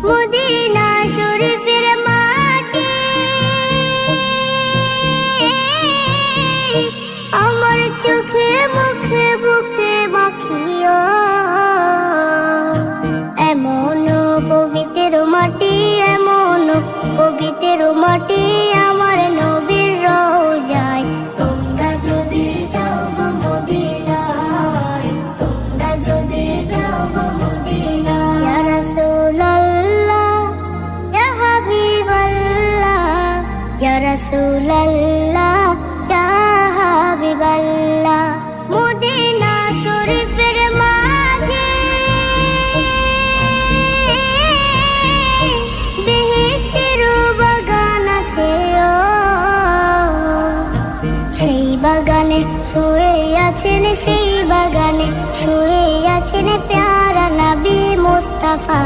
Medina শরীফের মাটি আমার চোখে মুখে বুকে মাখিও। এমন পবিত্র মাটি, এমন পবিত্র মাটি আমার নবীর রওজায়। তোমরা যদি যাও গো মদিনায়, তোমরা যদি যাও গো মদিনায়। ইয়া রাসূলুল্লাহ, ইয়া হাবিবাল্লাহ, ইয়া রাসূলুল্লাহ, ইয়া হাবিবাল্লাহ। মদিনা শরীফের মাঝে বেহেশতের বাগান আছে ও। সেই বাগানে শুয়ে আছেন, সেই বাগানে শুয়ে আছেন প্যারা নবী মুস্তাফা।